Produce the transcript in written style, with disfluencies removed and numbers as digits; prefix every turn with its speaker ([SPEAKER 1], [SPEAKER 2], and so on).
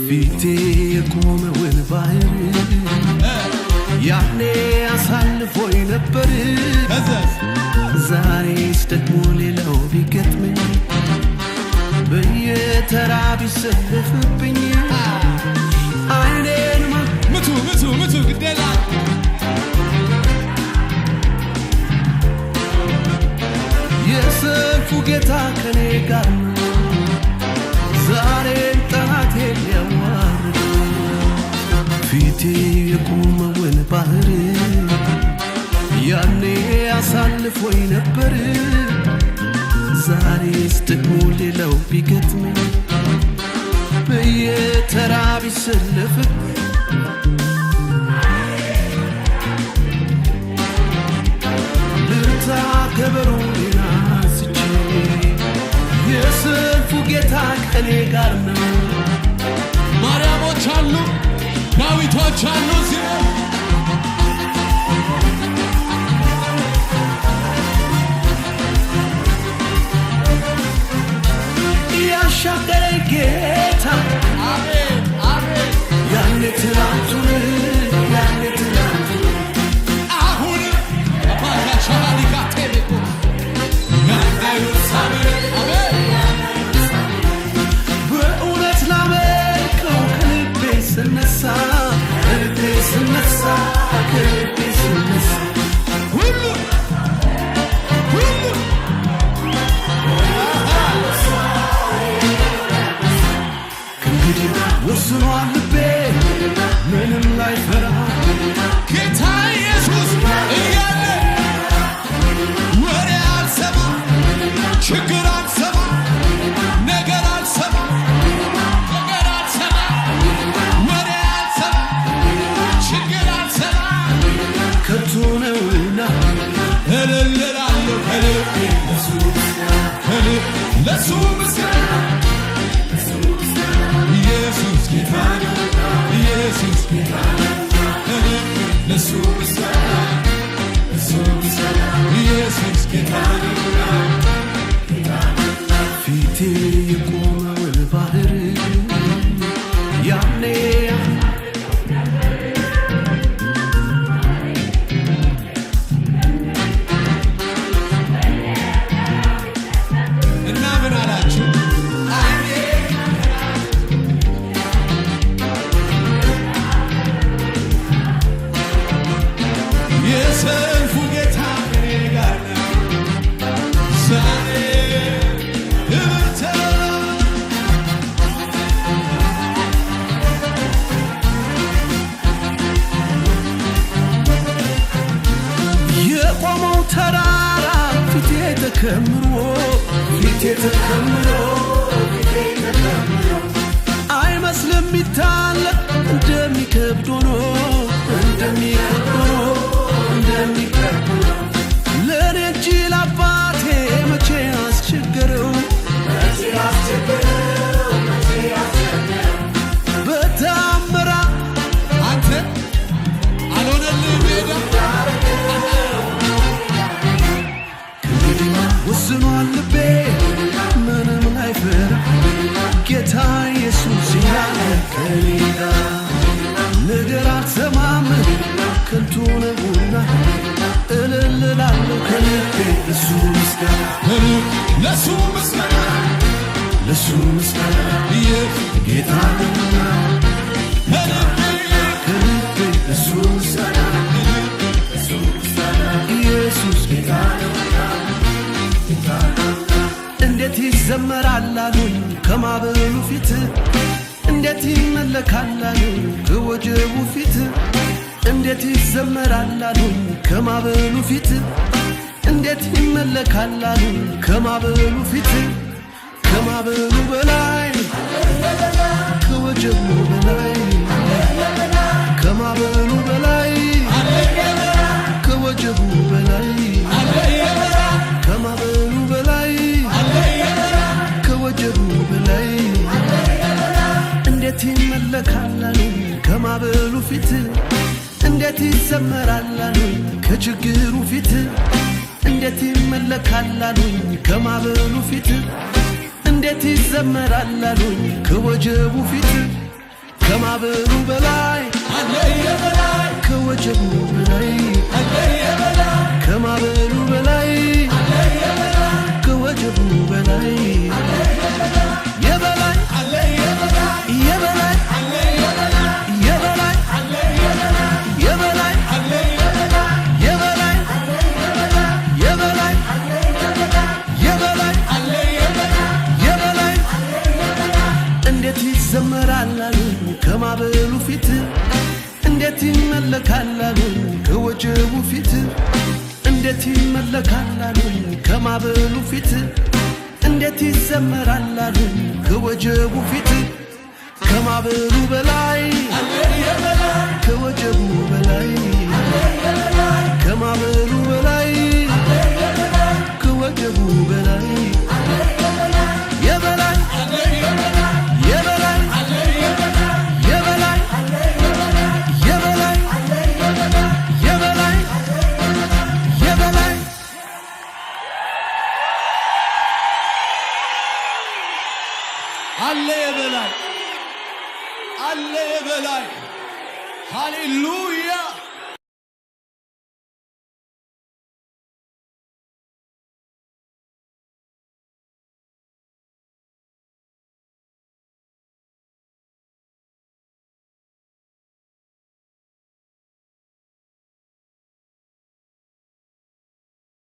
[SPEAKER 1] فيتي يقوم والبحر يعني أصلفو ينبر زاريس تكمولي لو بيكتمني بيترابي سلف بني عينين ما
[SPEAKER 2] متو قديلا
[SPEAKER 1] يسلفو قتا كني قرن زارين طلعتي اليوارد فيتي يقوم والبحر يعني أصلفو ينبر زاريس تكمولي لو بيكتمني بيترابي سلف كبروني ناسجي يسلفو قيتاك أني قارنا
[SPEAKER 2] ماريامو چالو داويتو چالو زيرو
[SPEAKER 1] يا شاكر قيتا
[SPEAKER 2] آمين
[SPEAKER 1] يعني تلاتوني
[SPEAKER 2] አሁን አባታቻሊ ካቴቤኮ ያንዳዩ ሳምረ
[SPEAKER 1] በእውነት ላመልከው ከልቤ ስነሳ
[SPEAKER 2] ሁሉ
[SPEAKER 1] ከእንግዲህ ወስኗል ልቤ ምንም ላይፈራ
[SPEAKER 2] ጌታ ኢየሱስ እያለ ወሬ አልሰማ ችግር አልሰማ ነገር አልሰማ ወሬ አልሰማ ችግር አልሰማ
[SPEAKER 1] ከቶ ነውና
[SPEAKER 2] እልልላለሁ ከልቤ ለሱ ምስጋና ኢየሱስ ጌታ ነው ኢየሱስ ጌታ ነው ለሱ ምስጋና ኢየሱስ ጌታ ነው
[SPEAKER 1] ፊቴ የቆመው ባህር ያኔ
[SPEAKER 2] እና ምን አላችሁ የሰልፉ ጌታ ከኔ ጋር ነው ዛሬ እብርታ
[SPEAKER 1] የቆመው ተራራ ፊቴ ተከምሮ አይመስልም ይታለቅ እንደሚከብድ ሆኖ ለኔ እንጂ ለአባቴ መቼ አስቸገረው በታምራ
[SPEAKER 2] አንተ አልሆነልህ ሄዳ
[SPEAKER 1] ወስኗል ልቤ ምንም ላይፈራ ጌታ ኢየሱስ ያለ ከኔ ጋር ነገር አልሰማም ከንቱ ነውና እልልላለሁ ከልቤ ለሱ ምስጋና ጌታ ነውና ከልቤ ለሱ ምስጋና ኢየሱስ ጌታ ነውና እንዴት ይዘመራል አሉኝ ከማዕበሉ ፊት እንዴት ይመለካል አሉኝ ከወጀቡ ፊት እንዴት ይዘመራል አሉኝ ከማዕበሉ ፊት እንዴት ይመለካል አሉኝ ከማበሉ ፊት ከማበሉ በላይ ከወጀቡ በላይ ከማበሉ በላይ ከወጀቡ በላይ ከማበሉ በላይ ከወጀቡ በላይ እንዴት ይመለካል አሉኝ ከማበሉ ፊት እንዴት ይዘመራል አሉኝ ከችግሩ ፊት እንዴት ይመለካል አሉኝ ከማበሉ ፊት እንዴት ይዘመራል አሉኝ ከወጀቡ ፊት ከማበሉ በላይ ከወጀቡ በላይ ከማበሉ በላይ ከወጀቡ በላይ የበላይ የበላይ የበላይ የበላይ የበላይ የበላይ የበላይ የበላይ እንዴት ይዘመራል አሉኝ ከማበሉ ፊት እንዴት ይመለካል አሉኝ ከወጀቡ ፊት እንዴት ይመለካል አሉኝ ከማበሉ ፊት እንዴት ይዘመራል አሉኝ ከወጀቡ ፊት ከማበሉ በላይ ከወጀቡ በላይ ከማበሉ በላይ ከወጀቡ በላይ የበላይ የበላይ የበላይ የበላይ የበላይ የበላይ
[SPEAKER 2] አለ የበላይ አለ የበላይ ሃሌሉያ